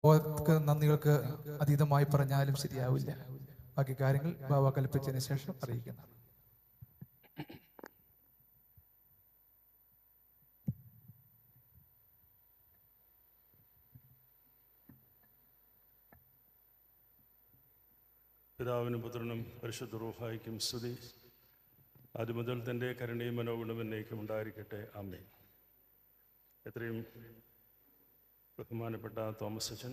നന്ദികൾക്ക് അതീതമായി പറഞ്ഞാലും ശരിയാവില്ല. ബാക്കി കാര്യങ്ങൾ ബാബ കൽപ്പിച്ചതിന് ശേഷം അറിയിക്കുന്നു. പിതാവിനും പുത്രനും പരിശുദ്ധ റൂഹായിക്കും സ്തുതി. ആദ്യം മുതൽ തൻ്റെ കരുണയും മനോഗുണം എന്നേക്കും ഉണ്ടായിരിക്കട്ടെ. ആമേൻ. എത്രയും ബഹുമാനപ്പെട്ട തോമസ് അച്ഛൻ,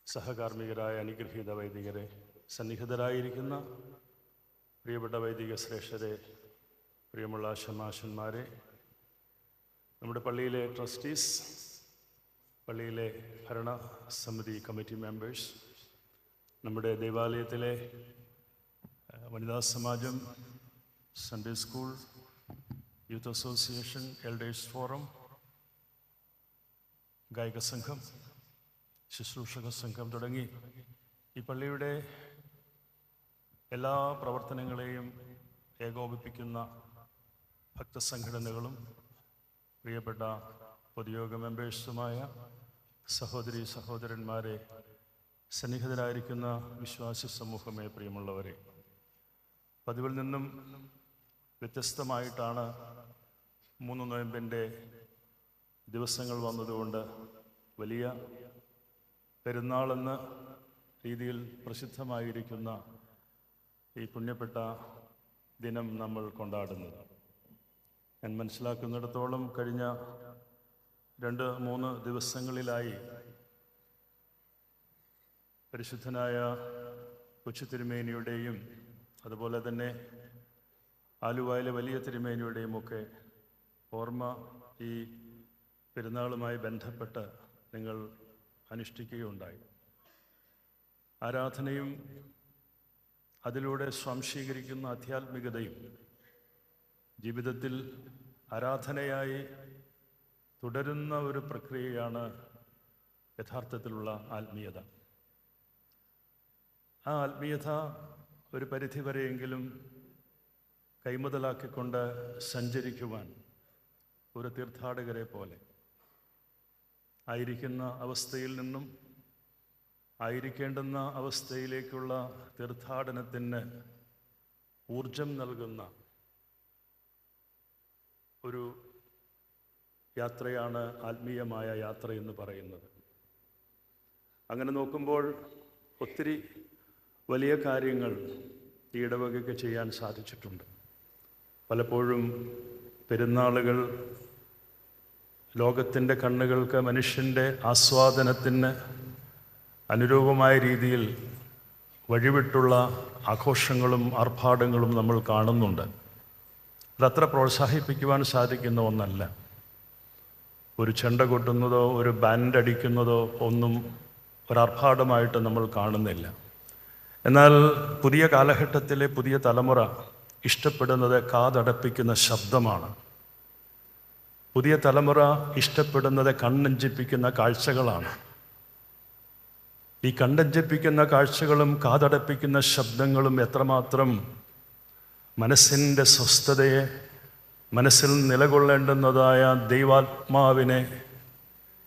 സഹകാർമ്മികരായ അനുഗ്രഹീത വൈദികരെ, സന്നിഹിതരായിരിക്കുന്ന പ്രിയപ്പെട്ട വൈദിക ശ്രേഷ്ഠരെ, പ്രിയമുള്ള ശമാശന്മാരെ, നമ്മുടെ പള്ളിയിലെ ട്രസ്റ്റീസ്, പള്ളിയിലെ ഭരണ സമിതി കമ്മിറ്റി മെമ്പേഴ്സ്, നമ്മുടെ ദേവാലയത്തിലെ വനിതാ സമാജം, Sunday school, youth association, elders forum, ഗായക സംഘം, ശുശ്രൂഷക സംഘം തുടങ്ങി ഈ പള്ളിയുടെ എല്ലാ പ്രവർത്തനങ്ങളെയും ഏകോപിപ്പിക്കുന്ന ഭക്തസംഘടനകളും പ്രിയപ്പെട്ട പൊതുയോഗ മെമ്പേഴ്സുമായ സഹോദരി സഹോദരന്മാരെ, സന്നിഹിതരായിരിക്കുന്ന വിശ്വാസി സമൂഹമേ, പ്രിയമുള്ളവരെ, പതിവിൽ നിന്നും വ്യത്യസ്തമായിട്ടാണ് 3 നോയമ്പിൻ്റെ ദിവസങ്ങൾ വന്നതുകൊണ്ട് വലിയ പെരുന്നാളെന്ന രീതിയിൽ പ്രസിദ്ധമായിരിക്കുന്ന ഈ പുണ്യപ്പെട്ട ദിനം നമ്മൾ കൊണ്ടാടുന്നത്. ഞാൻ മനസ്സിലാക്കുന്നിടത്തോളം കഴിഞ്ഞ 2-3 ദിവസങ്ങളിലായി പരിശുദ്ധനായ കൊച്ചു തിരുമേനിയുടെയും അതുപോലെ തന്നെ ആലുവായിലെ വലിയ തിരുമേനിയുടെയും ഒക്കെ ഓർമ്മ ഈ പെരുന്നാളുമായി ബന്ധപ്പെട്ട് നിങ്ങൾ അനുഷ്ഠിക്കുകയുണ്ടായി. ആരാധനയും അതിലൂടെ സ്വാംശീകരിക്കുന്ന ആധ്യാത്മികതയും ജീവിതത്തിൽ ആരാധനയായി തുടരുന്ന ഒരു പ്രക്രിയയാണ് യഥാർത്ഥത്തിലുള്ള ആത്മീയത. ആ ആത്മീയത ഒരു പരിധിവരെയെങ്കിലും കൈമുതലാക്കിക്കൊണ്ട് സഞ്ചരിക്കുവാൻ ഒരു തീർത്ഥാടകരെ പോലെ ആയിരിക്കുന്ന അവസ്ഥയിൽ നിന്നും ആയിരിക്കേണ്ടുന്ന അവസ്ഥയിലേക്കുള്ള തീർത്ഥാടനത്തിന് ഊർജം നൽകുന്ന ഒരു യാത്രയാണ് ആത്മീയമായ യാത്ര എന്ന് പറയുന്നത്. അങ്ങനെ നോക്കുമ്പോൾ ഒത്തിരി വലിയ കാര്യങ്ങൾ ഈ ഇടവകയ്ക്ക് ചെയ്യാൻ സാധിച്ചിട്ടുണ്ട്. പലപ്പോഴും പെരുന്നാളുകൾ ലോകത്തിൻ്റെ കണ്ണുകൾക്ക് മനുഷ്യൻ്റെ ആസ്വാദനത്തിന് അനുരൂപമായ രീതിയിൽ വഴിവിട്ടുള്ള ആഘോഷങ്ങളും ആർഭാടങ്ങളും നമ്മൾ കാണുന്നുണ്ട്. അതത്ര പ്രോത്സാഹിപ്പിക്കുവാൻ സാധിക്കുന്ന ഒന്നല്ല. ഒരു ചെണ്ട കൊട്ടുന്നതോ ഒരു ബാൻഡ് അടിക്കുന്നതോ ഒന്നും ഒരാർഭാടമായിട്ട് നമ്മൾ കാണുന്നില്ല. എന്നാൽ പുതിയ കാലഘട്ടത്തിലെ പുതിയ തലമുറ ഇഷ്ടപ്പെടുന്നത് കാതടപ്പിക്കുന്ന ശബ്ദമാണ്. പുതിയ തലമുറ ഇഷ്ടപ്പെടുന്നത് കണ്ണഞ്ചിപ്പിക്കുന്ന കാഴ്ചകളാണ്. ഈ കണ്ണഞ്ചിപ്പിക്കുന്ന കാഴ്ചകളും കാതടപ്പിക്കുന്ന ശബ്ദങ്ങളും എത്രമാത്രം മനസ്സിൻ്റെ സ്വസ്ഥതയെ, മനസ്സിൽ നിലകൊള്ളേണ്ടുന്നതായ ദൈവാത്മാവിനെ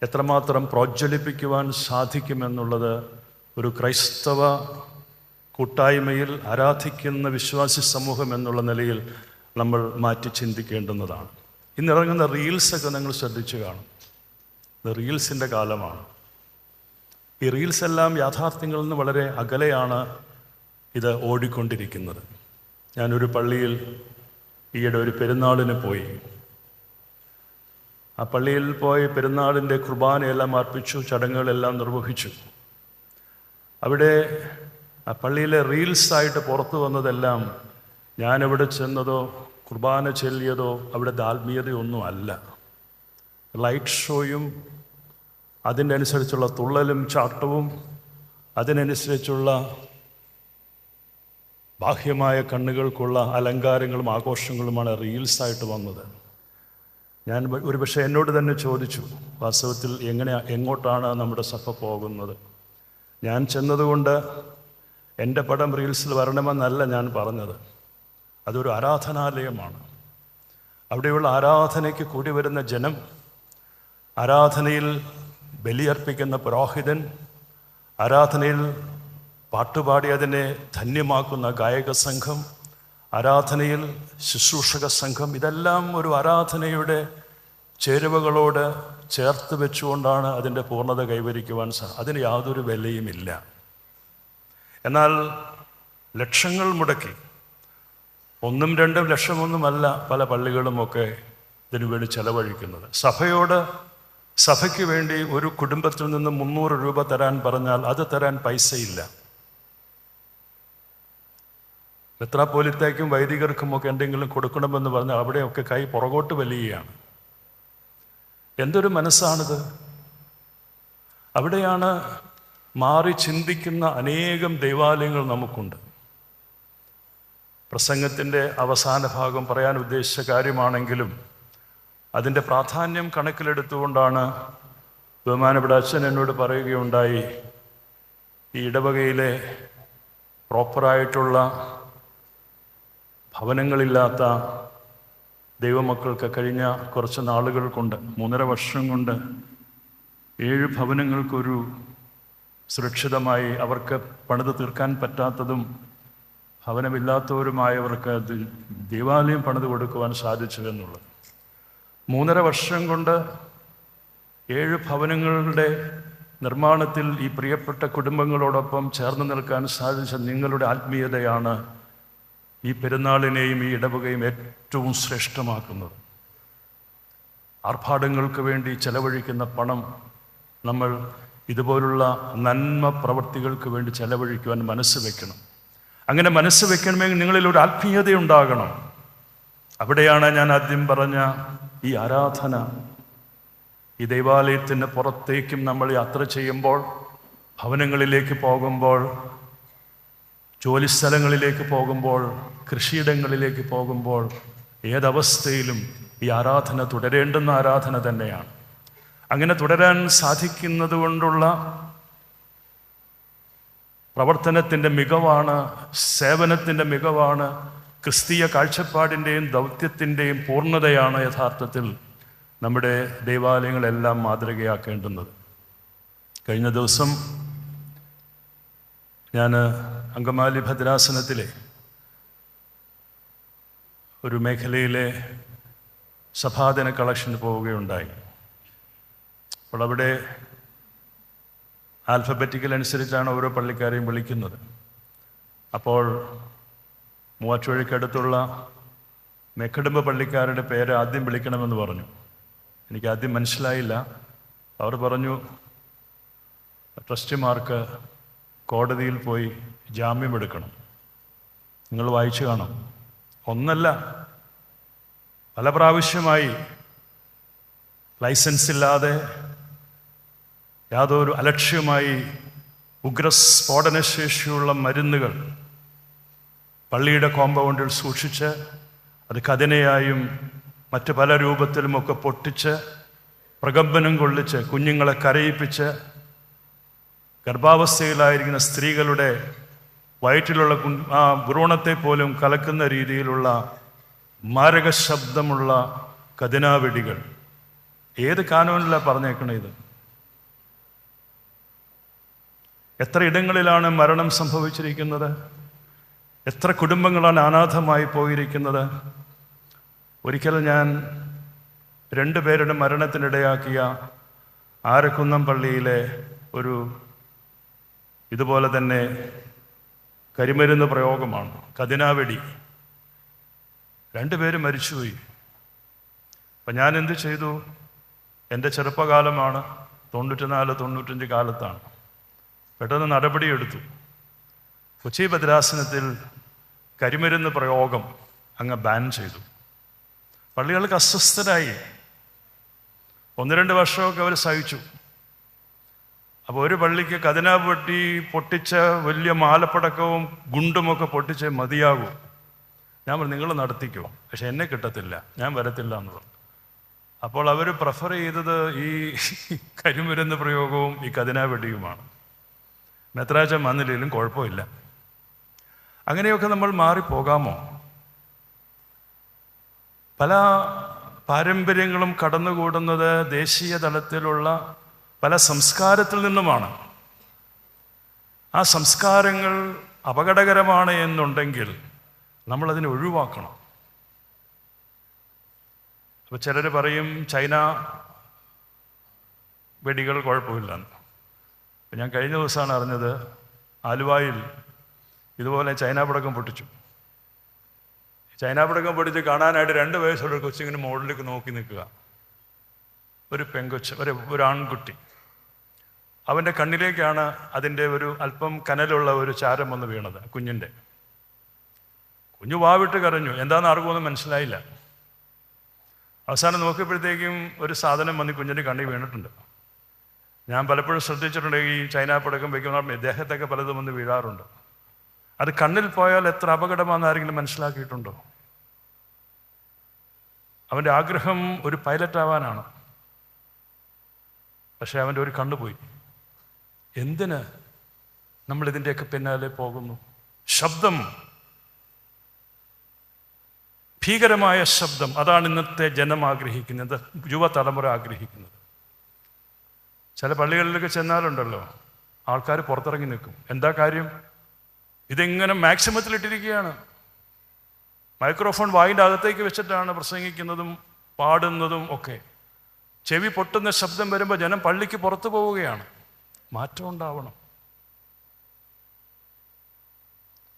എത്രമാത്രം പ്രോജ്വലിപ്പിക്കുവാൻ സാധിക്കുമെന്നുള്ളത് ഒരു ക്രൈസ്തവ കൂട്ടായ്മയിൽ ആരാധിക്കുന്ന വിശ്വാസി സമൂഹം എന്നുള്ള നിലയിൽ നമ്മൾ മാറ്റി ചിന്തിക്കേണ്ടുന്നതാണ്. ഇന്നിറങ്ങുന്ന റീൽസൊക്കെ നിങ്ങൾ ശ്രദ്ധിച്ചു കാണും. ഇത് റീൽസിൻ്റെ കാലമാണ്. ഈ റീൽസ് എല്ലാം യാഥാർത്ഥ്യങ്ങളിൽ നിന്ന് വളരെ അകലെയാണ് ഇത് ഓടിക്കൊണ്ടിരിക്കുന്നത്. ഞാനൊരു പള്ളിയിൽ ഈയിടെ ഒരു പെരുന്നാളിന് പോയി. ആ പള്ളിയിൽ പോയി പെരുന്നാളിൻ്റെ കുർബാനയെല്ലാം അർപ്പിച്ചു, ചടങ്ങുകളെല്ലാം നിർവഹിച്ചു. അവിടെ ആ പള്ളിയിലെ റീൽസായിട്ട് പുറത്തു വന്നതെല്ലാം ഞാനെവിടെ ചെന്നതോ കുർബാന ചൊല്ലിയതോ അവിടുത്തെ ആത്മീയതയൊന്നും അല്ല. ലൈറ്റ് ഷോയും അതിൻ്റെ അനുസരിച്ചുള്ള തുള്ളലും ചാട്ടവും അതിനനുസരിച്ചുള്ള ബാഹ്യമായ കണ്ണുകൾക്കുള്ള അലങ്കാരങ്ങളും ആഘോഷങ്ങളുമാണ് റീൽസായിട്ട് വന്നത്. ഞാൻ ഒരുപക്ഷെ എന്നോട് തന്നെ ചോദിച്ചു, വാസ്തവത്തിൽ എങ്ങോട്ടാണ് നമ്മുടെ സഭ പോകുന്നത്? ഞാൻ ചെന്നതുകൊണ്ട് എൻ്റെ പടം റീൽസിൽ വരണമെന്നല്ല ഞാൻ പറഞ്ഞത്. അതൊരു ആരാധനാലയമാണ്. അവിടെയുള്ള ആരാധനയ്ക്ക് കൂടി വരുന്ന ജനം, ആരാധനയിൽ ബലിയർപ്പിക്കുന്ന പുരോഹിതൻ, ആരാധനയിൽ പാട്ടുപാടി അതിനെ ധന്യമാക്കുന്ന ഗായക സംഘം, ആരാധനയിൽ ശുശ്രൂഷക സംഘം, ഇതെല്ലാം ഒരു ആരാധനയുടെ ചേരുവകളോട് ചേർത്ത് വെച്ചുകൊണ്ടാണ് അതിൻ്റെ പൂർണ്ണത കൈവരിക്കുവാൻ അതിന് യാതൊരു വിലയുമില്ല. എന്നാൽ ലക്ഷങ്ങൾ മുടക്കി, 1-2 ലക്ഷമൊന്നുമല്ല പല പള്ളികളുമൊക്കെ ഇതിനുവേണ്ടി ചെലവഴിക്കുന്നത്. സഭയ്ക്ക് വേണ്ടി ഒരു കുടുംബത്തിൽ നിന്ന് 300 രൂപ തരാൻ പറഞ്ഞാൽ അത് തരാൻ പൈസയില്ല. മെത്രാപ്പോലിത്തേക്കും വൈദികർക്കുമൊക്കെ എന്തെങ്കിലും കൊടുക്കണമെന്ന് പറഞ്ഞാൽ അവിടെയൊക്കെ കൈ പുറകോട്ട് വലിയുകയാണ്. എന്തൊരു മനസ്സാണിത്! അവിടെയാണ് മാറി ചിന്തിക്കുന്ന അനേകം ദൈവാലയങ്ങൾ നമുക്കുണ്ട്. പ്രസംഗത്തിൻ്റെ അവസാന ഭാഗം പറയാൻ ഉദ്ദേശിച്ച കാര്യമാണെങ്കിലും അതിൻ്റെ പ്രാധാന്യം കണക്കിലെടുത്തുകൊണ്ടാണ് ബഹുമാനപ്പെട്ട അച്ഛൻ എന്നോട് പറയുകയുണ്ടായി, ഈ ഇടവകയിലെ പ്രോപ്പറായിട്ടുള്ള ഭവനങ്ങളില്ലാത്ത ദൈവമക്കൾക്ക് കഴിഞ്ഞ കുറച്ച് നാളുകൾ കൊണ്ട് 3.5 വർഷം കൊണ്ട് 7 ഭവനങ്ങൾക്കൊരു സുരക്ഷിതമായി അവർക്ക് പണിത് തീർക്കാൻ പറ്റാത്തതും ഭവനമില്ലാത്തവരുമായവർക്ക് ദേവാലയം പണിത് കൊടുക്കുവാൻ സാധിച്ചു എന്നുള്ളത്. 3.5 വർഷം കൊണ്ട് 7 ഭവനങ്ങളുടെ നിർമ്മാണത്തിൽ ഈ പ്രിയപ്പെട്ട കുടുംബങ്ങളോടൊപ്പം ചേർന്ന് നിൽക്കാൻ സാധിച്ച നിങ്ങളുടെ ആത്മീയതയാണ് ഈ പെരുന്നാളിനെയും ഈ ഇടവകയും ഏറ്റവും ശ്രേഷ്ഠമാക്കുന്നത്. ആർഭാടങ്ങൾക്ക് വേണ്ടി ചെലവഴിക്കുന്ന പണം നമ്മൾ ഇതുപോലുള്ള നന്മ പ്രവൃത്തികൾക്ക് വേണ്ടി ചെലവഴിക്കുവാൻ മനസ്സ് വെക്കണം. അങ്ങനെ മനസ്സ് വെക്കണമെങ്കിൽ നിങ്ങളിൽ ഒരു ആത്മീയത ഉണ്ടാകണം. അവിടെയാണ് ഞാൻ ആദ്യം പറഞ്ഞ ഈ ആരാധന. ഈ ദൈവാലയത്തിന് പുറത്തേക്കും നമ്മൾ യാത്ര ചെയ്യുമ്പോൾ, ഭവനങ്ങളിലേക്ക് പോകുമ്പോൾ, ജോലിസ്ഥലങ്ങളിലേക്ക് പോകുമ്പോൾ, കൃഷിയിടങ്ങളിലേക്ക് പോകുമ്പോൾ, ഏതവസ്ഥയിലും ഈ ആരാധന തുടരേണ്ടുന്ന ആരാധന തന്നെയാണ്. അങ്ങനെ തുടരാൻ സാധിക്കുന്നത് കൊണ്ടുള്ള പ്രവർത്തനത്തിൻ്റെ മികവാണ്, സേവനത്തിൻ്റെ മികവാണ്, ക്രിസ്തീയ കാഴ്ചപ്പാടിൻ്റെയും ദൗത്യത്തിൻ്റെയും പൂർണ്ണതയാണ് യഥാർത്ഥത്തിൽ നമ്മുടെ ദൈവാലയങ്ങളെല്ലാം മാതൃകയാക്കേണ്ടുന്നത്. കഴിഞ്ഞ ദിവസം ഞാൻ അങ്കമാലി ഭദ്രാസനത്തിലെ ഒരു മേഖലയിലെ സഭാദിന കളക്ഷന് പോവുകയുണ്ടായി. അപ്പോൾ അവിടെ ആൽഫബറ്റിക്കൽ അനുസരിച്ചാണ് ഓരോ പള്ളിക്കാരെയും വിളിക്കുന്നത്. അപ്പോൾ മൂവാറ്റുപുഴയ്ക്കടുത്തുള്ള മെക്കടുമ്പ് പള്ളിക്കാരുടെ പേര് ആദ്യം വിളിക്കണമെന്ന് പറഞ്ഞു. എനിക്ക് ആദ്യം മനസ്സിലായില്ല. അവർ പറഞ്ഞു, ട്രസ്റ്റിമാർക്ക് കോടതിയിൽ പോയി ജാമ്യം എടുക്കണം. നിങ്ങൾ വായിച്ചു കാണും. ഒന്നല്ല, പല പ്രാവശ്യമായി ലൈസൻസ് ഇല്ലാതെ യാതൊരു അലക്ഷ്യമായി ഉഗ്രസ്ഫോടനശേഷിയുള്ള മരുന്നുകൾ പള്ളിയുടെ കോമ്പൗണ്ടിൽ സൂക്ഷിച്ച് അത് കതിനയായും മറ്റ് പല രൂപത്തിലുമൊക്കെ പൊട്ടിച്ച് പ്രകമ്പനം കൊള്ളിച്ച് കുഞ്ഞുങ്ങളെ കരയിപ്പിച്ച് ഗർഭാവസ്ഥയിലായിരിക്കുന്ന സ്ത്രീകളുടെ വയറ്റിലുള്ള ആ ഭ്രൂണത്തെ പോലും കലക്കുന്ന രീതിയിലുള്ള മാരക ശബ്ദമുള്ള കതിനാവെടികൾ. ഏത് കാനൂനിലാണ് പറഞ്ഞേക്കണേ ഇത്? എത്ര ഇടങ്ങളിലാണ് മരണം സംഭവിച്ചിരിക്കുന്നത്? എത്ര കുടുംബങ്ങളാണ് അനാഥമായി പോയിരിക്കുന്നത്? ഒരിക്കൽ ഞാൻ 2 പേരുടെ മരണത്തിനിടയാക്കിയ ആരക്കുന്നം പള്ളിയിലെ ഒരു ഇതുപോലെ തന്നെ കരിമരുന്ന് പ്രയോഗമാണ്, കതിനാവെടി. 2 പേര് മരിച്ചുപോയി. അപ്പം ഞാൻ എന്ത് ചെയ്തു? എൻ്റെ ചെറുപ്പകാലമാണ്, 94-95 കാലത്താണ്. പെട്ടെന്ന് നടപടിയെടുത്തു. കൊച്ചി ഭദ്രാസനത്തിൽ കരിമരുന്ന് പ്രയോഗം അങ്ങ് ബാൻ ചെയ്തു. പള്ളികൾക്ക് അസ്വസ്ഥരായി. 1-2 വർഷമൊക്കെ അവർ സഹിച്ചു. അപ്പോൾ ഒരു പള്ളിക്ക് കതിനാവെട്ടി പൊട്ടിച്ച വലിയ മാലപ്പടക്കവും ഗുണ്ടുമൊക്കെ പൊട്ടിച്ച് മതിയാകൂ. ഞാൻ പറഞ്ഞു, നിങ്ങൾ നടത്തിക്കോ, പക്ഷെ എന്നെ കിട്ടത്തില്ല, ഞാൻ വരത്തില്ല എന്ന് പറഞ്ഞു. അപ്പോൾ അവർ പ്രിഫർ ചെയ്തത് ഈ കരിമരുന്ന് പ്രയോഗവും ഈ കതിനാവെടിയുമാണ്. മെത്രാച്ചൻ വന്നില്ലെങ്കിലും കുഴപ്പമില്ല. അങ്ങനെയൊക്കെ നമ്മൾ മാറിപ്പോകാമോ? പല പാരമ്പര്യങ്ങളും കടന്നുകൂടുന്നത് ദേശീയ തലത്തിലുള്ള പല സംസ്കാരത്തിൽ നിന്നുമാണ്. ആ സംസ്കാരങ്ങൾ അപകടകരമാണ് എന്നുണ്ടെങ്കിൽ നമ്മളതിനെ ഒഴിവാക്കണം. അപ്പോൾ ചിലർ പറയും ചൈന വെടികൾ കുഴപ്പമില്ലെന്ന്. ഞാൻ കഴിഞ്ഞ ദിവസമാണ് അറിഞ്ഞത്, ആലുവായിൽ ഇതുപോലെ ചൈന പടക്കം പൊട്ടിച്ചു. ചൈന പടക്കം പൊട്ടിച്ച് കാണാനായിട്ട് 2 വയസ്സുള്ള കൊച്ചിങ്ങനെ മുകളിലേക്ക് നോക്കി നിൽക്കുക. ഒരു പെങ്കൊച്ച്, ഒരു ആൺകുട്ടി. അവൻ്റെ കണ്ണിലേക്കാണ് അതിൻ്റെ ഒരു അല്പം കനലുള്ള ഒരു ചാരം വന്ന് വീണത്. കുഞ്ഞിൻ്റെ കുഞ്ഞു വാവിട്ട് കരഞ്ഞു. എന്താണെന്ന് ആർക്കൊന്നും മനസ്സിലായില്ല. അവസാനം നോക്കിയപ്പോഴത്തേക്കും ഒരു സാധനം വന്ന് കുഞ്ഞിൻ്റെ കണ്ണിൽ വീണിട്ടുണ്ട്. ഞാൻ പലപ്പോഴും ശ്രദ്ധിച്ചിട്ടുണ്ട്, ഈ ചൈന പടക്കം വയ്ക്കുന്ന ദേഹത്തൊക്കെ പലതും വന്ന് വീഴാറുണ്ട്. അത് കണ്ണിൽ പോയാൽ എത്ര അപകടമാണെന്ന് ആരെങ്കിലും മനസ്സിലാക്കിയിട്ടുണ്ടോ? അവൻ്റെ ആഗ്രഹം ഒരു പൈലറ്റ് ആവാനാണ്. പക്ഷേ അവൻ്റെ ഒരു കണ്ണുപോയി. എന്തിന് നമ്മളിതിൻ്റെയൊക്കെ പിന്നാലെ പോകുന്നു? ശബ്ദം, ഭീകരമായ ശബ്ദം, അതാണ് ഇന്നത്തെ ജനം ആഗ്രഹിക്കുന്നത്, യുവതലമുറ ആഗ്രഹിക്കുന്നത്. ചില പള്ളികളിലൊക്കെ ചെന്നാലുണ്ടല്ലോ, ആൾക്കാർ പുറത്തിറങ്ങി നിൽക്കും. എന്താ കാര്യം? ഇതെങ്ങനെ മാക്സിമത്തിലിട്ടിരിക്കുകയാണ്. മൈക്രോഫോൺ വായിൻ്റെ അകത്തേക്ക് വെച്ചിട്ടാണ് പ്രസംഗിക്കുന്നതും പാടുന്നതും ഒക്കെ. ചെവി പൊട്ടുന്ന ശബ്ദം വരുമ്പോൾ ജനം പള്ളിക്ക് പുറത്തു പോവുകയാണ്. മാറ്റം ഉണ്ടാവണം.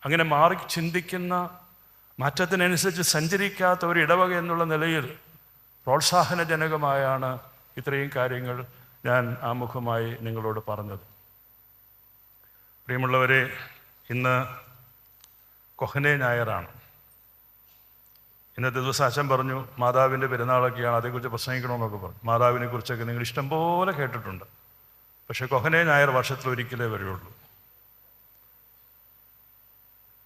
അങ്ങനെ മാറി ചിന്തിക്കുന്ന, മാറ്റത്തിനനുസരിച്ച് സഞ്ചരിക്കാത്ത ഒരു ഇടവക എന്നുള്ള നിലയിൽ പ്രോത്സാഹനജനകമായാണ് ഇത്രയും കാര്യങ്ങൾ ഞാൻ ആമുഖമായി നിങ്ങളോട് പറഞ്ഞത്. പ്രിയമുള്ളവരെ, ഇന്ന് കൊഹനെ ഞായറാണ്. ഇന്നത്തെ ദിവസം അച്ഛൻ പറഞ്ഞു മാതാവിൻ്റെ പെരുന്നാളൊക്കെയാണ്, അതേക്കുറിച്ച് പ്രസംഗിക്കണമെന്നൊക്കെ പറഞ്ഞു. മാതാവിനെ കുറിച്ചൊക്കെ നിങ്ങൾ ഇഷ്ടംപോലെ കേട്ടിട്ടുണ്ട്. പക്ഷേ കൊഹനെ ഞായർ വർഷത്തിലൊരിക്കലേ വരുള്ളൂ.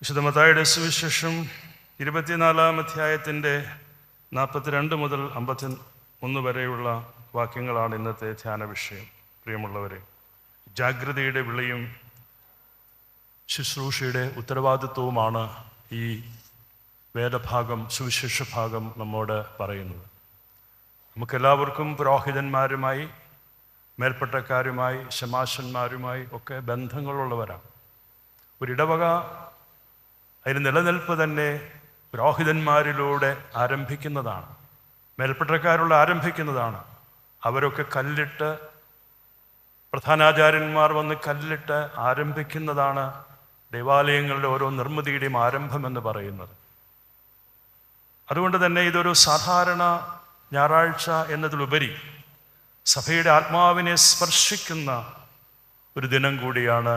വിശുദ്ധ മത്തായിയുടെ സുവിശേഷം 24-ാം അധ്യായത്തിൻ്റെ 42 മുതൽ 51 വരെയുള്ള വാക്യങ്ങളാണ് ഇന്നത്തെ ധ്യാന വിഷയം. പ്രിയമുള്ളവരെ, ജാഗ്രതയുടെ വിളിയും ശുശ്രൂഷയുടെ ഉത്തരവാദിത്വവുമാണ് ഈ വേദഭാഗം, സുവിശേഷ ഭാഗം നമ്മോട് പറയുന്നത്. നമുക്കെല്ലാവർക്കും പുരോഹിതന്മാരുമായി, മേൽപ്പട്ടക്കാരുമായി, ശമാശന്മാരുമായി ഒക്കെ ബന്ധങ്ങളുള്ളവരാണ്. ഒരിടവക, അതിന് നിലനിൽപ്പ് തന്നെ പുരോഹിതന്മാരിലൂടെ ആരംഭിക്കുന്നതാണ്, മേൽപ്പട്ടക്കാരിലൂടെ ആരംഭിക്കുന്നതാണ്. അവരൊക്കെ കല്ലിട്ട്, പ്രധാനാചാര്യന്മാർ വന്ന് കല്ലിട്ട് ആരംഭിക്കുന്നതാണ് ദേവാലയങ്ങളുടെ ഓരോ നിർമ്മിതിയുടെയും ആരംഭമെന്ന് പറയുന്നത്. അതുകൊണ്ട് തന്നെ ഇതൊരു സാധാരണ ഞായറാഴ്ച എന്നതിലുപരി സഭയുടെ ആത്മാവിനെ സ്പർശിക്കുന്ന ഒരു ദിനം കൂടിയാണ്.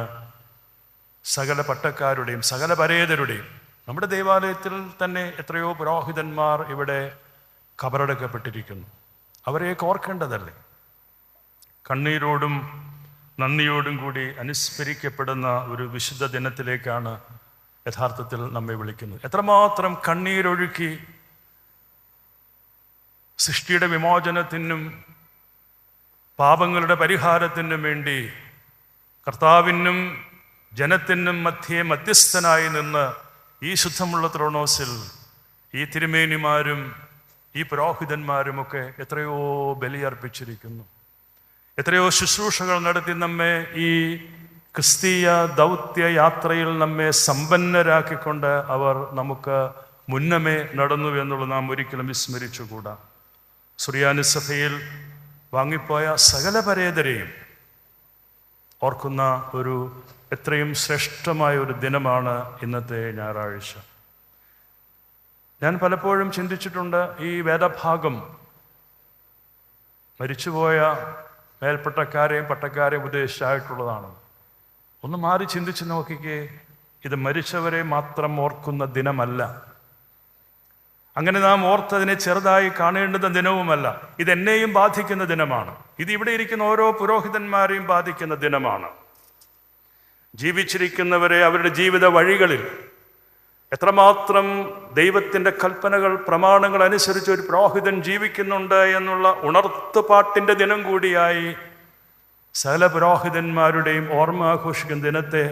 സകല പട്ടക്കാരുടെയും സകല പരേതരുടെയും, നമ്മുടെ ദേവാലയത്തിൽ തന്നെ എത്രയോ പുരോഹിതന്മാർ ഇവിടെ കബറടക്കപ്പെട്ടിരിക്കുന്നു. അവരെയൊക്കെ ഓർക്കേണ്ടതല്ലേ? കണ്ണീരോടും നന്ദിയോടും കൂടി അനുസ്മരിക്കപ്പെടുന്ന ഒരു വിശുദ്ധ ദിനത്തിലേക്കാണ് യഥാർത്ഥത്തിൽ നമ്മെ വിളിക്കുന്നത്. എത്രമാത്രം കണ്ണീരൊഴുക്കി സൃഷ്ടിയുടെ വിമോചനത്തിനും പാപങ്ങളുടെ പരിഹാരത്തിനും വേണ്ടി കർത്താവിനും ജനത്തിനും മധ്യസ്ഥനായി നിന്ന് ഈ ശുദ്ധമുള്ള ത്രോണോസിൽ ഈ തിരുമേനിമാരും ഈ പുരോഹിതന്മാരുമൊക്കെ എത്രയോ ബലിയർപ്പിച്ചിരിക്കുന്നു. എത്രയോ ശുശ്രൂഷകൾ നടത്തി നമ്മെ ഈ ക്രിസ്തീയ ദൗത്യ യാത്രയിൽ നമ്മെ സമ്പന്നരാക്കിക്കൊണ്ട് അവർ നമുക്ക് മുന്നമേ നടന്നു എന്നുള്ളത് നാം ഒരിക്കലും വിസ്മരിച്ചുകൂടാ. സുറിയാനി സഭയിൽ വാങ്ങിപ്പോയ സകല പരേതരെയും ഓർക്കുന്ന ഒരു എത്രയും ശ്രേഷ്ഠമായ ഒരു ദിനമാണ് ഇന്നത്തെ ഞായറാഴ്ച. ഞാൻ പലപ്പോഴും ചിന്തിച്ചിട്ടുണ്ട്, ഈ വേദഭാഗം മരിച്ചുപോയ മേൽപ്പട്ടക്കാരെയും പട്ടക്കാരെയും ഉദ്ദേശിച്ചായിട്ടുള്ളതാണ്. ഒന്ന് മാറി ചിന്തിച്ച് നോക്കിക്കേ, ഇത് മരിച്ചവരെ മാത്രം ഓർക്കുന്ന ദിനമല്ല. അങ്ങനെ നാം ഓർത്തതിനെ ചെറുതായി കാണേണ്ടുന്ന ദിനവുമല്ല. ഇതെന്നെയും ബാധിക്കുന്ന ദിനമാണ്. ഇത് ഇവിടെ ഇരിക്കുന്ന ഓരോ പുരോഹിതന്മാരെയും ബാധിക്കുന്ന ദിനമാണ്. ജീവിച്ചിരിക്കുന്നവരെ അവരുടെ ജീവിത വഴികളിൽ എത്രമാത്രം ദൈവത്തിൻ്റെ കൽപ്പനകൾ, പ്രമാണങ്ങൾ അനുസരിച്ച് ഒരു പുരോഹിതൻ ജീവിക്കുന്നുണ്ട് എന്നുള്ള ഉണർത്തുപാട്ടിൻ്റെ ദിനം കൂടിയായി സകല പുരോഹിതന്മാരുടെയും ഓർമ്മ ആഘോഷിക്കുന്ന ദിനത്തെ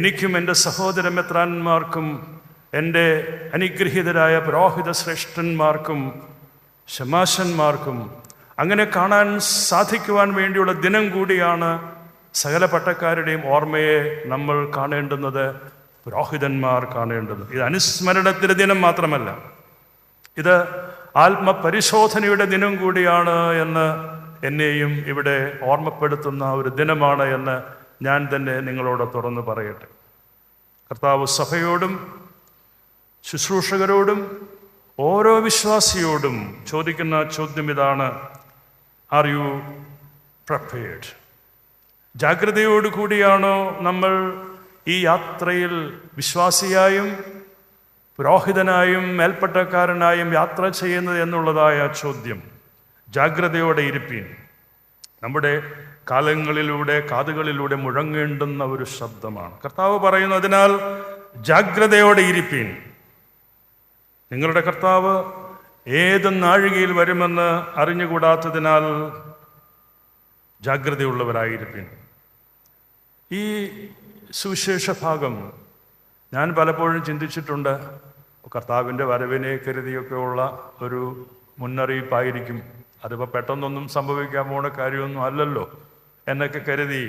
എനിക്കും എൻ്റെ സഹോദര മെത്രാന്മാർക്കും എൻ്റെ അനുഗ്രഹീതരായ പുരോഹിത ശ്രേഷ്ഠന്മാർക്കും ശമാശന്മാർക്കും അങ്ങനെ കാണാൻ സാധിക്കുവാൻ വേണ്ടിയുള്ള ദിനം കൂടിയാണ് സകല പട്ടക്കാരുടെയും ഓർമ്മയെ നമ്മൾ കാണേണ്ടുന്നത്, പുരോഹിതന്മാർ കാണേണ്ടത്. ഇത് അനുസ്മരണത്തിൻ്റെ ദിനം മാത്രമല്ല, ഇത് ആത്മപരിശോധനയുടെ ദിനം കൂടിയാണ് എന്ന് എന്നെയും ഇവിടെ ഓർമ്മപ്പെടുത്തുന്ന ഒരു ദിനമാണ് എന്ന് ഞാൻ തന്നെ നിങ്ങളോട് തുറന്ന് പറയട്ടെ. കർത്താവ് സഭയോടും ശുശ്രൂഷകരോടും ഓരോ വിശ്വാസിയോടും ചോദിക്കുന്ന ചോദ്യം ഇതാണ്: ആർ യു പ്രിപ്പയർഡ്? ജാഗ്രതയോടുകൂടിയാണോ നമ്മൾ ഈ യാത്രയിൽ വിശ്വാസിയായും പുരോഹിതനായും മേൽപ്പട്ടക്കാരനായും യാത്ര ചെയ്യുന്നത് എന്നുള്ളതായ ചോദ്യം. ജാഗ്രതയോടെ ഇരിപ്പീൻ. നമ്മുടെ കാലങ്ങളിലൂടെ കാതുകളിലൂടെ മുഴങ്ങേണ്ടുന്ന ഒരു ശബ്ദമാണ്. കർത്താവ് പറയുന്നു, അതിനാൽ ജാഗ്രതയോടെ ഇരിപ്പീൻ. നിങ്ങളുടെ കർത്താവ് ഏത് നാഴികയിൽ വരുമെന്ന് അറിഞ്ഞുകൂടാത്തതിനാൽ ജാഗ്രതയുള്ളവരായിരിക്കും. ഈ സുവിശേഷ ഭാഗം ഞാൻ പലപ്പോഴും ചിന്തിച്ചിട്ടുണ്ട്. കർത്താവിൻ്റെ വരവിനെ കരുതിയൊക്കെയുള്ള ഒരു മുന്നറിയിപ്പായിരിക്കും. അതിപ്പോൾ പെട്ടെന്നൊന്നും സംഭവിക്കാൻ പോണ കാര്യമൊന്നും അല്ലല്ലോ എന്നൊക്കെ കരുതി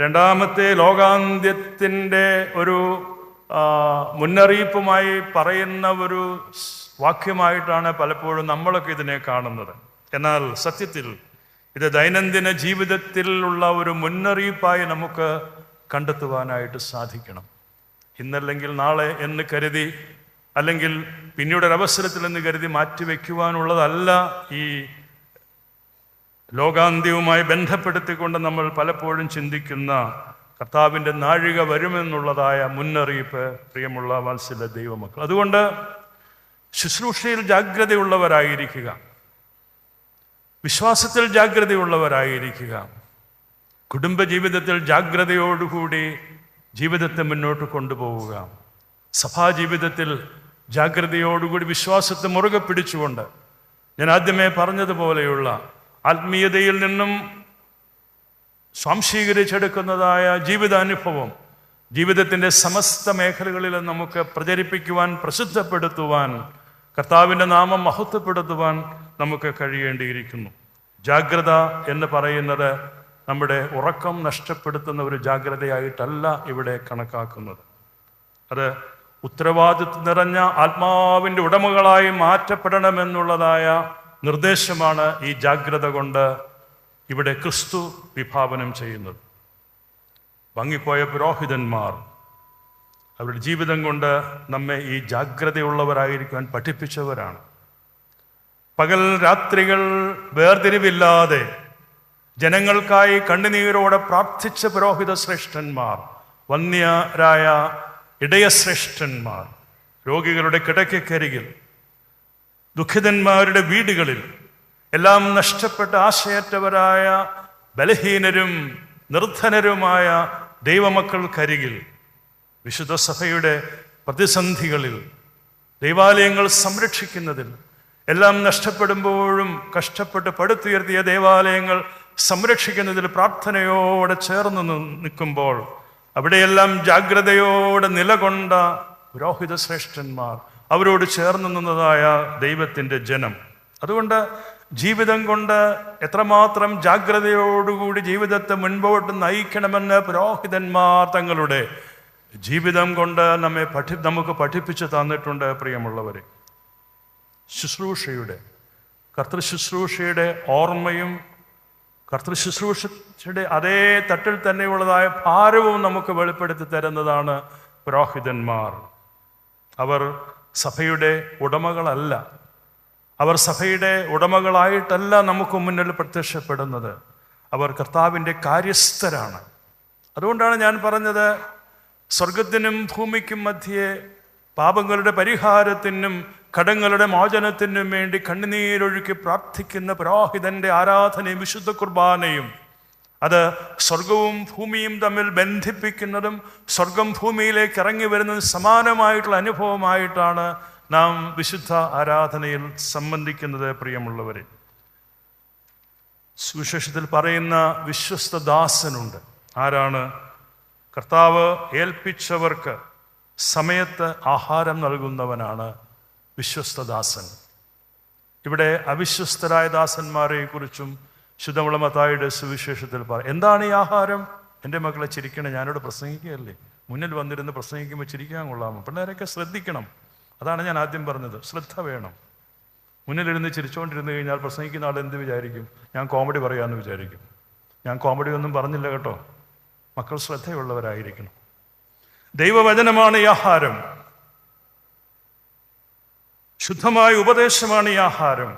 രണ്ടാമത്തെ ലോകാന്ത്യത്തിൻ്റെ ഒരു മുന്നറിയിപ്പുമായി പറയുന്ന ഒരു വാക്യമായിട്ടാണ് പലപ്പോഴും നമ്മളൊക്കെ ഇതിനെ കാണുന്നത്. എന്നാൽ സത്യത്തിൽ ഇത് ദൈനംദിന ജീവിതത്തിലുള്ള ഒരു മുന്നറിയിപ്പായി നമുക്ക് കണ്ടെത്തുവാനായിട്ട് സാധിക്കണം. ഇന്നല്ലെങ്കിൽ നാളെ എന്ന് കരുതി, അല്ലെങ്കിൽ പിന്നീടൊരവസരത്തിൽ എന്ന് കരുതി മാറ്റിവെക്കുവാനുള്ളതല്ല ഈ ലോകാന്ത്യവുമായി ബന്ധപ്പെടുത്തിക്കൊണ്ട് നമ്മൾ പലപ്പോഴും ചിന്തിക്കുന്ന കർത്താവിൻ്റെ നാഴിക വരുമെന്നുള്ളതായ മുന്നറിയിപ്പ്. പ്രിയമുള്ള വാത്സല്യ ദൈവമക്കൾ, അതുകൊണ്ട് ശുശ്രൂഷയിൽ ജാഗ്രതയുള്ളവരായിരിക്കുക, വിശ്വാസത്തിൽ ജാഗ്രതയുള്ളവരായിരിക്കുക, കുടുംബജീവിതത്തിൽ ജാഗ്രതയോടുകൂടി ജീവിതത്തെ മുന്നോട്ട് കൊണ്ടുപോവുക, സഭാജീവിതത്തിൽ ജാഗ്രതയോടുകൂടി വിശ്വാസത്തെ മുറുകെ പിടിച്ചുകൊണ്ട് ഞാൻ ആദ്യമേ പറഞ്ഞതുപോലെയുള്ള ആത്മീയതയിൽ നിന്നും സ്വാംശീകരിച്ചെടുക്കുന്നതായ ജീവിതാനുഭവം ജീവിതത്തിൻ്റെ സമസ്ത മേഖലകളിൽ നമുക്ക് പ്രചരിപ്പിക്കുവാൻ, പ്രസിദ്ധപ്പെടുത്തുവാൻ, കർത്താവിൻ്റെ നാമം മഹത്വപ്പെടുത്തുവാൻ നമുക്ക് കഴിയേണ്ടിയിരിക്കുന്നു. ജാഗ്രത എന്ന് പറയുന്നത് നമ്മുടെ ഉറക്കം നഷ്ടപ്പെടുത്തുന്ന ഒരു ജാഗ്രതയായിട്ടല്ല ഇവിടെ കണക്കാക്കുന്നത്. അത് ഉത്തരവാദിത്വം നിറഞ്ഞ ആത്മാവിൻ്റെ ഉടമകളായി മാറ്റപ്പെടണമെന്നുള്ളതായ നിർദ്ദേശമാണ് ഈ ജാഗ്രത കൊണ്ട് ഇവിടെ ക്രിസ്തു വിഭാവനം ചെയ്യുന്നത്. ഭംഗിപ്പോയ പുരോഹിതന്മാർ അവരുടെ ജീവിതം കൊണ്ട് നമ്മെ ഈ ജാഗ്രതയുള്ളവരായിരിക്കാൻ പഠിപ്പിച്ചവരാണ്. പകൽ രാത്രികൾ വേർതിരിവില്ലാതെ ജനങ്ങൾക്കായി കണ്ണുനീരോടെ പ്രാർത്ഥിച്ച പുരോഹിത ശ്രേഷ്ഠന്മാർ, വന്യരായ ഇടയശ്രേഷ്ഠന്മാർ, രോഗികളുടെ കിടക്കക്കരികിൽ, ദുഃഖിതന്മാരുടെ വീടുകളിൽ, എല്ലാം നഷ്ടപ്പെട്ട ആശയറ്റവരായ ബലഹീനരും നിർധനരുമായ ദൈവമക്കൾക്കരികിൽ, വിശുദ്ധ സഭയുടെ പ്രതിസന്ധികളിൽ, ദൈവാലയങ്ങൾ സംരക്ഷിക്കുന്നതിൽ, എല്ലാം നഷ്ടപ്പെടുമ്പോഴും കഷ്ടപ്പെട്ട് പടുത്തുയർത്തിയ ദേവാലയങ്ങൾ സംരക്ഷിക്കുന്നതിൽ പ്രാർത്ഥനയോടെ ചേർന്ന് നിൽക്കുമ്പോൾ അവിടെയെല്ലാം ജാഗ്രതയോടെ നിലകൊണ്ട പുരോഹിത ശ്രേഷ്ഠന്മാർ, അവരോട് ചേർന്ന് നിന്നതായ ദൈവത്തിൻ്റെ ജനം. അതുകൊണ്ട് ജീവിതം കൊണ്ട് എത്രമാത്രം ജാഗ്രതയോടുകൂടി ജീവിതത്തെ മുൻപോട്ട് നയിക്കണമെന്ന് പുരോഹിതന്മാർ തങ്ങളുടെ ജീവിതം കൊണ്ട് നമുക്ക് പഠിപ്പിച്ചു തന്നിട്ടുണ്ട്. പ്രിയമുള്ളവരെ, ശുശ്രൂഷയുടെ, കർത്തൃശുശ്രൂഷയുടെ ഓർമ്മയും കർത്തൃശുശ്രൂഷയുടെ അതേ തട്ടിൽ തന്നെയുള്ളതായ ഭാരവും നമുക്ക് വെളിപ്പെടുത്തി തരുന്നതാണ് പുരോഹിതന്മാർ. അവർ സഭയുടെ ഉടമകളല്ല, അവർ സഭയുടെ ഉടമകളായിട്ടല്ല നമുക്ക് മുന്നിൽ പ്രത്യക്ഷപ്പെടുന്നത്. അവർ കർത്താവിൻ്റെ കാര്യസ്ഥരാണ്. അതുകൊണ്ടാണ് ഞാൻ പറഞ്ഞത്, സ്വർഗത്തിനും ഭൂമിക്കും മധ്യേ പാപങ്ങളുടെ പരിഹാരത്തിനും കടങ്ങളുടെ മോചനത്തിനും വേണ്ടി കണ്ണുനീരൊഴുക്കി പ്രാർത്ഥിക്കുന്ന പുരോഹിതന്റെ ആരാധനയും വിശുദ്ധ കുർബാനയും അത് സ്വർഗവും ഭൂമിയും തമ്മിൽ ബന്ധിപ്പിക്കുന്നതും സ്വർഗം ഭൂമിയിലേക്ക് ഇറങ്ങി വരുന്നതും സമാനമായിട്ടുള്ള അനുഭവമായിട്ടാണ് നാം വിശുദ്ധ ആരാധനയിൽ സംബന്ധിക്കുന്നത്. പ്രിയമുള്ളവരെ, സുവിശേഷത്തിൽ പറയുന്ന വിശ്വസ്ത ദാസനുണ്ട്. ആരാണ്? കർത്താവ് ഏൽപ്പിച്ചവർക്ക് സമയത്ത് ആഹാരം നൽകുന്നവനാണ് വിശ്വസ്തദാസൻ. ഇവിടെ അവിശ്വസ്തരായ ദാസന്മാരെ കുറിച്ചും ശുദ്ധമുള്ള മത്തായിയുടെ സുവിശേഷത്തിൽ പറയും. എന്താണ് ഈ ആഹാരം? എൻ്റെ മക്കളെ ചിരിക്കണം, ഞാനിവിടെ പ്രസംഗിക്കുകയല്ലേ, മുന്നിൽ വന്നിരുന്ന് പ്രസംഗിക്കുമ്പോൾ ചിരിക്കാൻ കൊള്ളാമോ? പിള്ളേരൊക്കെ ശ്രദ്ധിക്കണം. അതാണ് ഞാൻ ആദ്യം പറഞ്ഞത്, ശ്രദ്ധ വേണം. മുന്നിലിരുന്ന് ചിരിച്ചുകൊണ്ടിരുന്ന് കഴിഞ്ഞാൽ പ്രസംഗിക്കുന്ന ആൾ എന്ത് വിചാരിക്കും? ഞാൻ കോമഡി പറയാമെന്ന് വിചാരിക്കും. ഞാൻ കോമഡി ഒന്നും പറഞ്ഞില്ല കേട്ടോ. മക്കൾ ശ്രദ്ധയുള്ളവരായിരിക്കണം. ദൈവവചനമാണ് ഈ ആഹാരം, ശുദ്ധമായ ഉപദേശമാണ് ഈ ആഹാരം,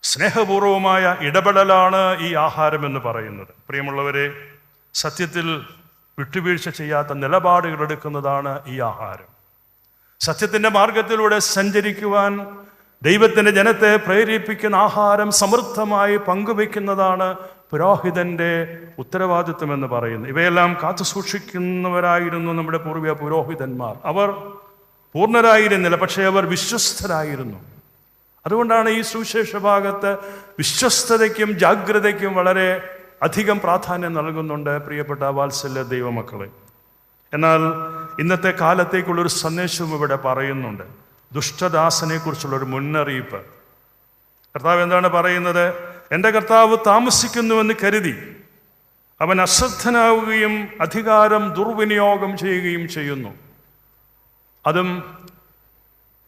സ്നേഹപൂർവമായ ഇടപെടലാണ് ഈ ആഹാരം എന്ന് പറയുന്നത്. പ്രിയമുള്ളവരെ, സത്യത്തിൽ വിട്ടുവീഴ്ച ചെയ്യാത്ത നിലപാടുകൾ എടുക്കുന്നതാണ് ഈ ആഹാരം. സത്യത്തിൻ്റെ മാർഗത്തിലൂടെ സഞ്ചരിക്കുവാൻ ദൈവത്തിൻ്റെ ജനത്തെ പ്രേരിപ്പിക്കുന്ന ആഹാരം സമൃദ്ധമായി പങ്കുവെക്കുന്നതാണ് പുരോഹിതൻ്റെ ഉത്തരവാദിത്വം എന്ന് പറയുന്നത്. ഇവയെല്ലാം കാത്തു സൂക്ഷിക്കുന്നവരായിരുന്നു നമ്മുടെ പൂർവ്വിക പുരോഹിതന്മാർ. അവർ പൂർണ്ണരായിരുന്നില്ല, പക്ഷേ അവർ വിശ്വസ്തരായിരുന്നു. അതുകൊണ്ടാണ് ഈ സുവിശേഷ ഭാഗത്ത് വിശ്വസ്തതയ്ക്കും ജാഗ്രതയ്ക്കും വളരെ അധികം പ്രാധാന്യം നൽകുന്നുണ്ട് പ്രിയപ്പെട്ട വാത്സല്യ ദൈവമക്കളെ. എന്നാൽ ഇന്നത്തെ കാലത്തേക്കുള്ളൊരു സന്ദേശവും ഇവിടെ പറയുന്നുണ്ട്. ദുഷ്ടദാസനെ കുറിച്ചുള്ളൊരു മുന്നറിയിപ്പ്. കർത്താവ് എന്താണ് പറയുന്നത്? എൻ്റെ കർത്താവ് താമസിക്കുന്നുവെന്ന് കരുതി അവൻ അശ്രദ്ധനാവുകയും അധികാരം ദുർവിനിയോഗം ചെയ്യുകയും ചെയ്യുന്നു. അതും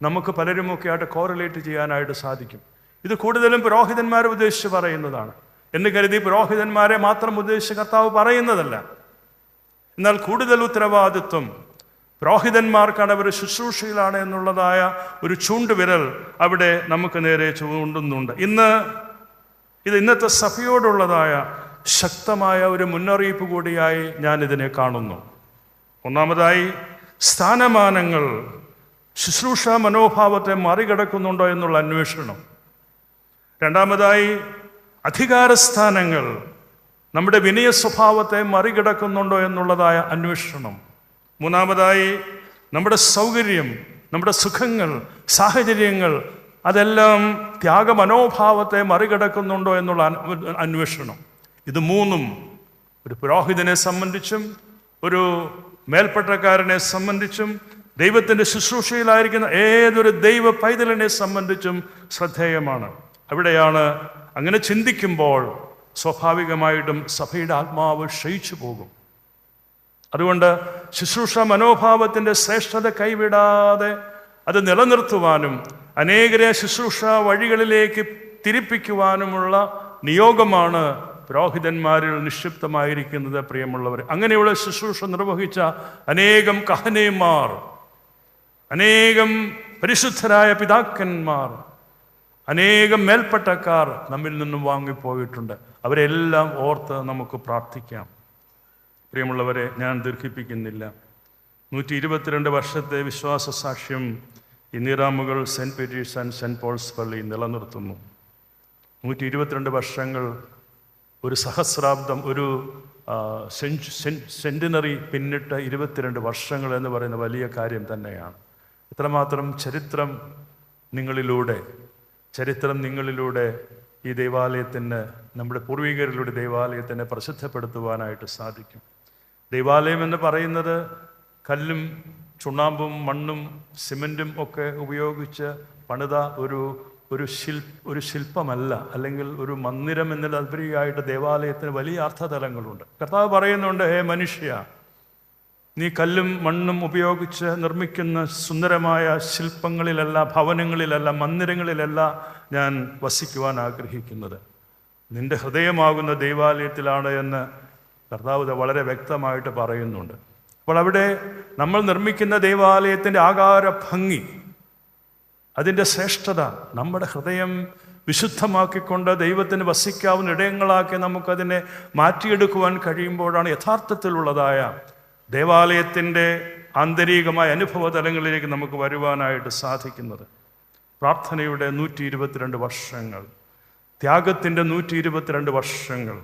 നമുക്ക് പലരുമൊക്കെ ആയിട്ട് കോറിലേറ്റ് ചെയ്യാനായിട്ട് സാധിക്കും. ഇത് കൂടുതലും പുരോഹിതന്മാരെ ഉദ്ദേശിച്ച് പറയുന്നതാണ് എന്ന് കരുതി പുരോഹിതന്മാരെ മാത്രം ഉദ്ദേശിച്ച് കർത്താവ് പറയുന്നതല്ല. എന്നാൽ കൂടുതൽ ഉത്തരവാദിത്വം പുരോഹിതന്മാർക്കാണ്, അവർ ശുശ്രൂഷയിലാണ് എന്നുള്ളതായ ഒരു ചൂണ്ടുവിരൽ അവിടെ നമുക്ക് നേരെ ചൂണ്ടുന്നുണ്ട്. ഇന്നത്തെ സഭയോടുള്ളതായ ശക്തമായ ഒരു മുന്നറിയിപ്പ് കൂടിയായി ഞാൻ ഇതിനെ കാണുന്നു. ഒന്നാമതായി, സ്ഥാനമാനങ്ങൾ ശുശ്രൂഷ മനോഭാവത്തെ മറികടക്കുന്നുണ്ടോ എന്നുള്ള അന്വേഷണം. രണ്ടാമതായി, അധികാരസ്ഥാനങ്ങൾ നമ്മുടെ വിനയ സ്വഭാവത്തെ മറികടക്കുന്നുണ്ടോ എന്നുള്ളതായ അന്വേഷണം. മൂന്നാമതായി, നമ്മുടെ സൗകര്യം, നമ്മുടെ സുഖങ്ങൾ, സാഹചര്യങ്ങൾ അതെല്ലാം ത്യാഗമനോഭാവത്തെ മറികടക്കുന്നുണ്ടോ എന്നുള്ള അന്വേഷണം. ഇത് മൂന്നും ഒരു പുരോഹിതനെ സംബന്ധിച്ചും ഒരു മേൽപ്പട്ടക്കാരനെ സംബന്ധിച്ചും ദൈവത്തിൻ്റെ ശുശ്രൂഷയിലായിരിക്കുന്ന ഏതൊരു ദൈവ പൈതലിനെ സംബന്ധിച്ചും ശ്രദ്ധേയമാണ്. അവിടെയാണ് അങ്ങനെ ചിന്തിക്കുമ്പോൾ സ്വാഭാവികമായിട്ടും സഭയുടെ ആത്മാവ് ക്ഷയിച്ചു പോകും. അതുകൊണ്ട് ശുശ്രൂഷ മനോഭാവത്തിൻ്റെ ശ്രേഷ്ഠത കൈവിടാതെ അത് നിലനിർത്തുവാനും അനേകരെ ശുശ്രൂഷ വഴികളിലേക്ക് തിരിപ്പിക്കുവാനുമുള്ള നിയോഗമാണ് പുരോഹിതന്മാരിൽ നിക്ഷിപ്തമായിരിക്കുന്നത്. പ്രിയമുള്ളവർ, അങ്ങനെയുള്ള ശുശ്രൂഷ നിർവഹിച്ച അനേകം കഹനേമാർ, അനേകം പരിശുദ്ധരായ പിതാക്കന്മാർ, അനേകം മേൽപ്പട്ടക്കാർ നമ്മിൽ നിന്നും വാങ്ങിപ്പോയിട്ടുണ്ട്. അവരെല്ലാം ഓർത്ത് നമുക്ക് പ്രാർത്ഥിക്കാം. പ്രിയമുള്ളവരെ, ഞാൻ ദീർഘിപ്പിക്കുന്നില്ല. 122 വർഷത്തെ വിശ്വാസ സാക്ഷ്യം ഈ നീറാമുകൾ saint Peter's and saint Paul's പള്ളി നിലനിർത്തുന്നു. 122 വർഷങ്ങൾ, ഒരു സഹസ്രാബ്ദം, ഒരു സെൻറ്റിനറി പിന്നിട്ട 22 വർഷങ്ങൾ എന്ന് പറയുന്ന വലിയ കാര്യം തന്നെയാണ്. ഇത്രമാത്രം ചരിത്രം നിങ്ങളിലൂടെ ഈ ദൈവാലയത്തിന്, നമ്മുടെ പൂർവികരിലൂടെ ദൈവാലയത്തിനെ പ്രസിദ്ധപ്പെടുത്തുവാനായിട്ട് സാധിക്കും. ദൈവാലയം എന്ന് പറയുന്നത് കല്ലും ചുണ്ണാമ്പും മണ്ണും സിമൻറ്റും ഒക്കെ ഉപയോഗിച്ച് പണിത ഒരു ശില്പമല്ല, അല്ലെങ്കിൽ ഒരു മന്ദിരം എന്നതിലുപരിയായിട്ട് ദേവാലയത്തിന് വലിയ അർത്ഥതലങ്ങളുണ്ട്. കർത്താവ് പറയുന്നുണ്ട്, ഹേ മനുഷ്യ, നീ കല്ലും മണ്ണും ഉപയോഗിച്ച് നിർമ്മിക്കുന്ന സുന്ദരമായ ശില്പങ്ങളിലല്ല, ഭവനങ്ങളിലല്ല, മന്ദിരങ്ങളിലല്ല ഞാൻ വസിക്കുവാൻ ആഗ്രഹിക്കുന്നത്. നിന്റെ ഹൃദയമാകുന്ന ദൈവാലയത്തിലാണ് എന്ന് കർത്താവ് വളരെ വ്യക്തമായിട്ട് പറയുന്നുണ്ട്. അപ്പോൾ അവിടെ നമ്മൾ നിർമ്മിക്കുന്ന ദൈവാലയത്തിൻ്റെ ആകാര ഭംഗി, അതിൻ്റെ ശ്രേഷ്ഠത, നമ്മുടെ ഹൃദയം വിശുദ്ധമാക്കിക്കൊണ്ട് ദൈവത്തിന് വസിക്കാവുന്ന ഇടയങ്ങളാക്കി നമുക്കതിനെ മാറ്റിയെടുക്കുവാൻ കഴിയുമ്പോഴാണ് യഥാർത്ഥത്തിലുള്ളതായ ദേവാലയത്തിൻ്റെ ആന്തരികമായ അനുഭവ തലങ്ങളിലേക്ക് നമുക്ക് വരുവാനായിട്ട് സാധിക്കുന്നത്. പ്രാർത്ഥനയുടെ 122 വർഷങ്ങൾ, ത്യാഗത്തിൻ്റെ 122 വർഷങ്ങൾ,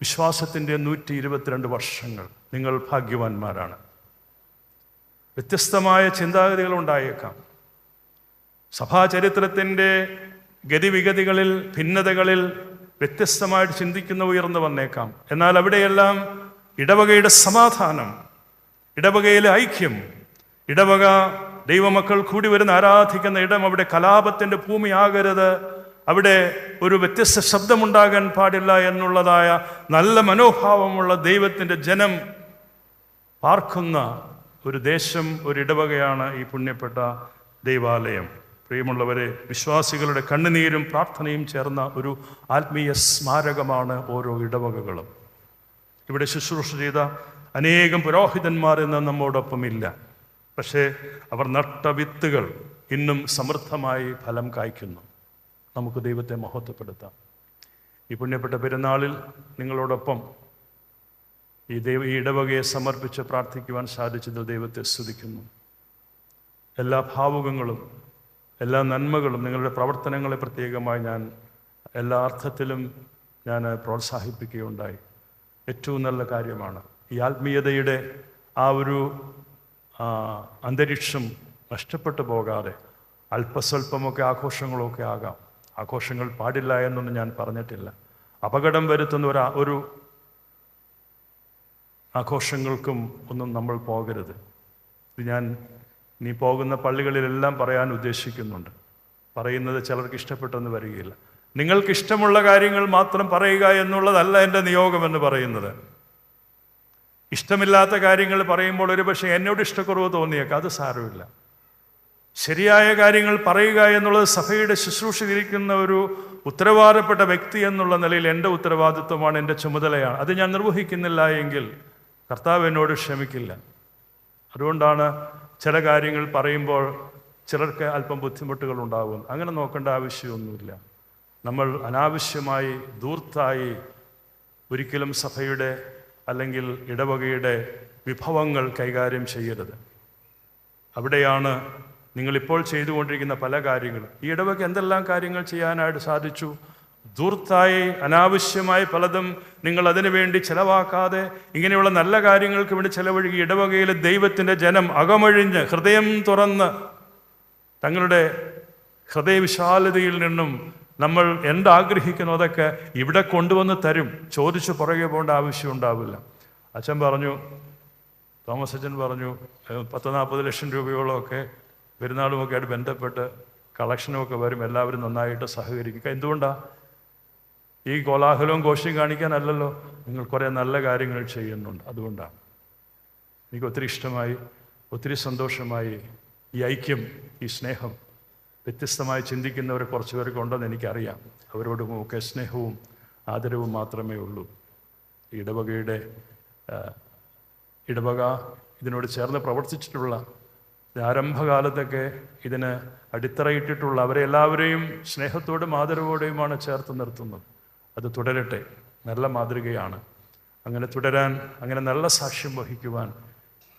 വിശ്വാസത്തിൻ്റെ 122 വർഷങ്ങൾ. നിങ്ങൾ ഭാഗ്യവാന്മാരാണ്. വ്യത്യസ്തമായ ചിന്താഗതികൾ ഉണ്ടായേക്കാം. സഭാചരിത്രത്തിൻ്റെ ഗതിവിഗതികളിൽ, ഭിന്നതകളിൽ വ്യത്യസ്തമായിട്ട് ചിന്തിക്കുന്ന ഉയർന്നു വന്നേക്കാം. എന്നാൽ അവിടെയെല്ലാം ഇടവകയുടെ സമാധാനം, ഇടവകയിലെ ഐക്യം, ഇടവക ദൈവമക്കൾ കൂടി വരുന്ന ആരാധിക്കുന്ന ഇടം അവിടെ കലാപത്തിൻ്റെ ഭൂമിയാകരുത്, അവിടെ ഒരു വ്യത്യസ്ത ശബ്ദമുണ്ടാകാൻ പാടില്ല എന്നുള്ളതായ നല്ല മനോഭാവമുള്ള ദൈവത്തിൻ്റെ ജനം പാർക്കുന്ന ഒരു ദേശം, ഒരു ഇടവകയാണ് ഈ പുണ്യപ്പെട്ട ദൈവാലയം. പ്രിയമുള്ളവരെ, വിശ്വാസികളുടെ കണ്ണുനീരും പ്രാർത്ഥനയും ചേർന്ന ഒരു ആത്മീയ സ്മാരകമാണ് ഓരോ ഇടവകകളും. ഇവിടെ ശുശ്രൂഷ ചെയ്ത അനേകം പുരോഹിതന്മാർ ഇന്ന് നമ്മോടൊപ്പമില്ല. പക്ഷേ അവർ നട്ട വിത്തുകൾ ഇന്നും സമൃദ്ധമായി ഫലം കായ്ക്കുന്നു. നമുക്ക് ദൈവത്തെ മഹത്വപ്പെടുത്താം. ഈ പുണ്യപ്പെട്ട പെരുന്നാളിൽ നിങ്ങളോടൊപ്പം ഈ ഇടവകയെ സമർപ്പിച്ച് പ്രാർത്ഥിക്കുവാൻ സാധിച്ചതിൽ ദൈവത്തെ സ്തുതിക്കുന്നു. എല്ലാ ഭാവുകങ്ങളും എല്ലാ നന്മകളും നിങ്ങളുടെ പ്രവർത്തനങ്ങളെ പ്രത്യേകമായി ഞാൻ എല്ലാ അർത്ഥത്തിലും ഞാൻ പ്രോത്സാഹിപ്പിക്കുകയുണ്ടായി. ഏറ്റവും നല്ല കാര്യമാണ്. ഈ ആത്മീയതയുടെ ആ ഒരു അന്തരീക്ഷം നഷ്ടപ്പെട്ടു പോകാതെ അല്പസ്വല്പമൊക്കെ ആഘോഷങ്ങളൊക്കെ ആകാം. ആഘോഷങ്ങൾ പാടില്ല എന്നൊന്നും ഞാൻ പറഞ്ഞിട്ടില്ല. അപകടം വരുത്തുന്ന ഒരു ആഘോഷങ്ങൾക്കും ഒന്നും നമ്മൾ പോകരുത്. ഇത് ഞാൻ നീ പോകുന്ന പള്ളികളിലെല്ലാം പറയാൻ ഉദ്ദേശിക്കുന്നുണ്ട്. പറയുന്നത് ചിലർക്ക് ഇഷ്ടപ്പെട്ടെന്ന് വരികയില്ല. നിങ്ങൾക്കിഷ്ടമുള്ള കാര്യങ്ങൾ മാത്രം പറയുക എന്നുള്ളതല്ല എൻ്റെ നിയോഗമെന്ന് പറയുന്നത്. ഇഷ്ടമില്ലാത്ത കാര്യങ്ങൾ പറയുമ്പോൾ ഒരുപക്ഷെ എന്നോട് ഇഷ്ടക്കുറവ് തോന്നിയേക്കാം, അത് സാരമില്ല. ശരിയായ കാര്യങ്ങൾ പറയുക എന്നുള്ളത് സഭയുടെ ശുശ്രൂഷയിരിക്കുന്ന ഒരു ഉത്തരവാദപ്പെട്ട വ്യക്തി എന്നുള്ള നിലയിൽ എൻ്റെ ഉത്തരവാദിത്വമാണ്, എൻ്റെ ചുമതലയാണ്. അത് ഞാൻ നിർവഹിക്കുന്നില്ല എങ്കിൽ കർത്താവ് എന്നോട് ക്ഷമിക്കില്ല. അതുകൊണ്ടാണ് ചില കാര്യങ്ങൾ പറയുമ്പോൾ ചിലർക്ക് അല്പം ബുദ്ധിമുട്ടുകൾ ഉണ്ടാകും. അങ്ങനെ നോക്കേണ്ട ആവശ്യമൊന്നുമില്ല. നമ്മൾ അനാവശ്യമായി ധൂർത്തായി ഒരിക്കലും സഭയുടെ അല്ലെങ്കിൽ ഇടവകയുടെ വിഭവങ്ങൾ കൈകാര്യം ചെയ്യരുത്. അവിടെയാണ് നിങ്ങളിപ്പോൾ ചെയ്തുകൊണ്ടിരിക്കുന്ന പല കാര്യങ്ങളും. ഈ ഇടവക എന്തെല്ലാം കാര്യങ്ങൾ ചെയ്യാനായിട്ട് സാധിച്ചു? ധൂർത്തായി അനാവശ്യമായി പലതും നിങ്ങൾ അതിനു വേണ്ടി ചെലവാക്കാതെ ഇങ്ങനെയുള്ള നല്ല കാര്യങ്ങൾക്ക് വേണ്ടി ചെലവഴിക്കുക. ഇടവകയിലെ ദൈവത്തിൻ്റെ ജനം അകമഴിഞ്ഞ് ഹൃദയം തുറന്ന് തങ്ങളുടെ ഹൃദയവിശാലതയിൽ നിന്നും നമ്മൾ എന്താഗ്രഹിക്കുന്നു അതൊക്കെ ഇവിടെ കൊണ്ടുവന്ന് തരും. ചോദിച്ച് പുറകെ പോകേണ്ട ആവശ്യം ഉണ്ടാവില്ല. അച്ഛൻ പറഞ്ഞു, തോമസ് അച്ഛൻ പറഞ്ഞു 40 ലക്ഷം രൂപയോളമൊക്കെ പെരുന്നാളുമൊക്കെ ആയിട്ട് ബന്ധപ്പെട്ട് കളക്ഷനുമൊക്കെ വരും, എല്ലാവരും നന്നായിട്ട് സഹകരിക്കുക. എന്തുകൊണ്ടാണ്? ഈ കോലാഹലവും ഘോഷയും കാണിക്കാനല്ലല്ലോ, നിങ്ങൾ കുറേ നല്ല കാര്യങ്ങൾ ചെയ്യുന്നുണ്ട്, അതുകൊണ്ടാണ്. എനിക്ക് ഒത്തിരി ഇഷ്ടമായി, ഒത്തിരി സന്തോഷമായി. ഈ ഐക്യം, ഈ സ്നേഹം വ്യത്യസ്തമായി ചിന്തിക്കുന്നവരെ കുറച്ച് പേർക്ക് ഉണ്ടെന്ന് എനിക്കറിയാം. അവരോടുമൊക്കെ സ്നേഹവും ആദരവും മാത്രമേ ഉള്ളൂ. ഇടവക ഇതിനോട് ചേർന്ന് പ്രവർത്തിച്ചിട്ടുള്ള ആരംഭകാലത്തൊക്കെ ഇതിന് അടിത്തറയിട്ടിട്ടുള്ള അവരെ എല്ലാവരെയും സ്നേഹത്തോടും ആദരവോടെയുമാണ് ചേർത്ത് നിർത്തുന്നത്. അത് തുടരട്ടെ, നല്ല മാതൃകയാണ്. അങ്ങനെ തുടരാൻ, അങ്ങനെ നല്ല സാക്ഷ്യം വഹിക്കുവാൻ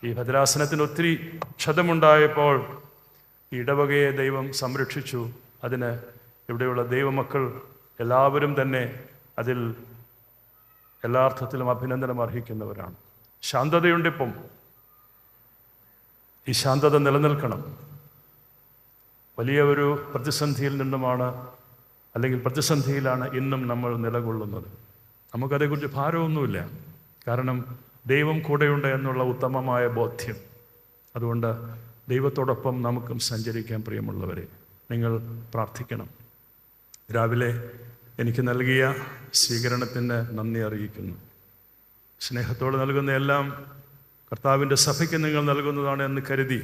ഈ ഭദ്രാസനത്തിന് ഒത്തിരി ക്ഷതമുണ്ടായപ്പോൾ ഈ ഇടവകയെ ദൈവം സംരക്ഷിച്ചു. അതിന് ഇവിടെയുള്ള ദൈവമക്കൾ എല്ലാവരും തന്നെ അതിൽ എല്ലാ അർത്ഥത്തിലും അഭിനന്ദനം അർഹിക്കുന്നവരാണ്. ശാന്തതയുണ്ടിപ്പം. ഈ ശാന്തത നിലനിൽക്കണം. വലിയ ഒരു പ്രതിസന്ധിയിൽ നിന്നുമാണ്, അല്ലെങ്കിൽ പ്രതിസന്ധിയിലാണ് ഇന്നും നമ്മൾ നിലകൊള്ളുന്നത്. നമുക്കതേക്കുറിച്ച് ഭാരമൊന്നുമില്ല, കാരണം ദൈവം കൂടെയുണ്ട് എന്നുള്ള ഉത്തമമായ ബോധ്യം. അതുകൊണ്ട് ദൈവത്തോടൊപ്പം നമുക്കും സഞ്ചരിക്കാൻ. പ്രിയമുള്ളവരെ, നിങ്ങൾ പ്രാർത്ഥിക്കണം. രാവിലെ എനിക്ക് നൽകിയ സ്വീകരണത്തിന് നന്ദി അറിയിക്കുന്നു. സ്നേഹത്തോടെ നൽകുന്ന എല്ലാം കർത്താവിൻ്റെ സഭയ്ക്ക് നിങ്ങൾ നൽകുന്നതാണ് എന്ന് കരുതി,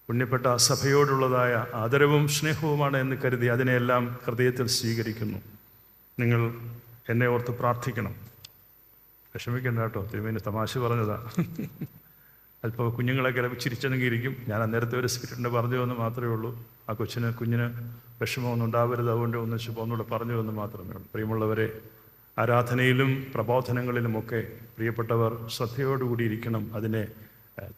പുണ്യപ്പെട്ട സഭയോടുള്ളതായ ആദരവും സ്നേഹവുമാണ് എന്ന് കരുതി അതിനെയെല്ലാം ഹൃദയത്തിൽ സ്വീകരിക്കുന്നു. നിങ്ങൾ എന്നെ ഓർത്ത് പ്രാർത്ഥിക്കണം. വിഷമിക്കണ്ട കേട്ടോ, തിരുമേനി തമാശ പറഞ്ഞതാ. അല്പം കുഞ്ഞുങ്ങളൊക്കെ ചിരിച്ചെന്നെങ്കിൽ ഇരിക്കും. ഞാൻ അന്നേരത്തെ ഒരു സ്പിരിറ്റിൻ്റെ പറഞ്ഞു എന്ന് മാത്രമേ ഉള്ളൂ. ആ കുഞ്ഞിന് വിഷമമൊന്നും ഉണ്ടാവരുത്, അതുകൊണ്ട് ഒന്നുകൂടെ പറഞ്ഞു എന്ന് മാത്രമേ ഉള്ളൂ. പ്രിയമുള്ളവരെ, ആരാധനയിലും പ്രബോധനങ്ങളിലുമൊക്കെ പ്രിയപ്പെട്ടവർ ശ്രദ്ധയോടുകൂടി ഇരിക്കണം. അതിനെ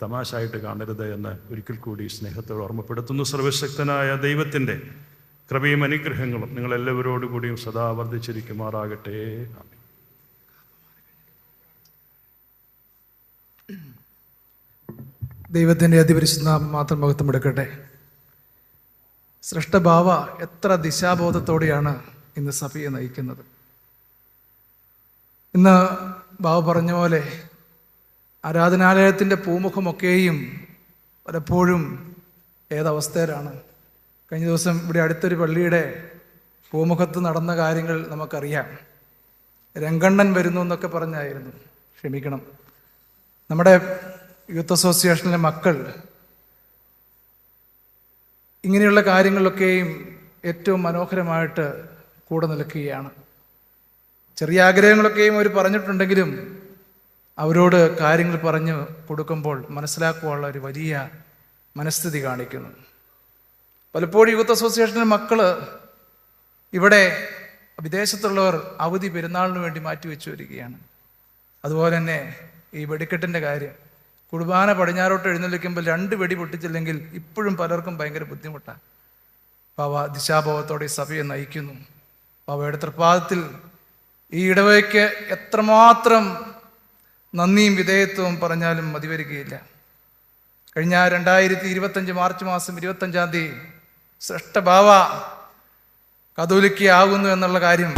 തമാശായിട്ട് കാണരുത് എന്ന് ഒരിക്കൽ കൂടി സ്നേഹത്തോട് ഓർമ്മപ്പെടുത്തുന്നു. സർവശക്തനായ ദൈവത്തിൻ്റെ കൃപയും അനുഗ്രഹങ്ങളും നിങ്ങളെല്ലാവരോടുകൂടിയും സദാ വർദ്ധിച്ചിരിക്കുമാറാകട്ടെ. ആമേൻ. ദൈവത്തിൻ്റെ അതിപരിശുദ്ധ നാമം മാത്രം മഹത്വം എടുക്കട്ടെ. സൃഷ്ടഭാവ എത്ര ദിശാബോധത്തോടെയാണ് ഇന്ന് സഭയെ നയിക്കുന്നത്. ഇന്ന് ബാബ പറഞ്ഞ പോലെ ആരാധനാലയത്തിൻ്റെ പൂമുഖമൊക്കെയും പലപ്പോഴും ഏതവസ്ഥയിലാണ്. കഴിഞ്ഞ ദിവസം ഇവിടെ അടുത്തൊരു പള്ളിയുടെ പൂമുഖത്ത് നടന്ന കാര്യങ്ങൾ നമുക്കറിയാം. രംഗണ്ണൻ വരുന്നു എന്നൊക്കെ പറഞ്ഞായിരുന്നു. ക്ഷമിക്കണം, നമ്മുടെ യൂത്ത് അസോസിയേഷനിലെ മക്കൾ ഇങ്ങനെയുള്ള കാര്യങ്ങളിലൊക്കെയും ഏറ്റവും മനോഹരമായിട്ട് കൂടെ നിൽക്കുകയാണ്. ചെറിയ ആഗ്രഹങ്ങളൊക്കെയും അവർ പറഞ്ഞിട്ടുണ്ടെങ്കിലും അവരോട് കാര്യങ്ങൾ പറഞ്ഞു കൊടുക്കുമ്പോൾ മനസ്സിലാക്കുവാനുള്ള ഒരു വലിയ മനസ്ഥിതി കാണിക്കുന്നു. പലപ്പോഴും യൂത്ത് അസോസിയേഷനിലെ മക്കൾ ഇവിടെ വിദേശത്തുള്ളവർ അവധി പെരുന്നാളിന് വേണ്ടി മാറ്റിവെച്ചു വരികയാണ്. അതുപോലെ തന്നെ ഈ വെടിക്കെട്ടിൻ്റെ കാര്യം, കുർബാന പടിഞ്ഞാറോട്ട് എഴുന്നള്ളിക്കുമ്പോൾ 2 വെടി പൊട്ടിച്ചില്ലെങ്കിൽ ഇപ്പോഴും പലർക്കും ഭയങ്കര ബുദ്ധിമുട്ടാണ്. പാവ ദിശാബോധത്തോടെ ഈ സഭയെ നയിക്കുന്നു. പാവയുടെ തൃപ്പാദത്തിൽ ഈ ഇടവയ്ക്ക് എത്രമാത്രം നന്ദിയും വിധേയത്വവും പറഞ്ഞാലും മതിവരികയില്ല. കഴിഞ്ഞ 2025 മാർച്ച് മാസം 25-ാം തീയതി ശ്രേഷ്ഠ ബാവ കതോലിക്ക ആകുന്നു എന്നുള്ള കാര്യം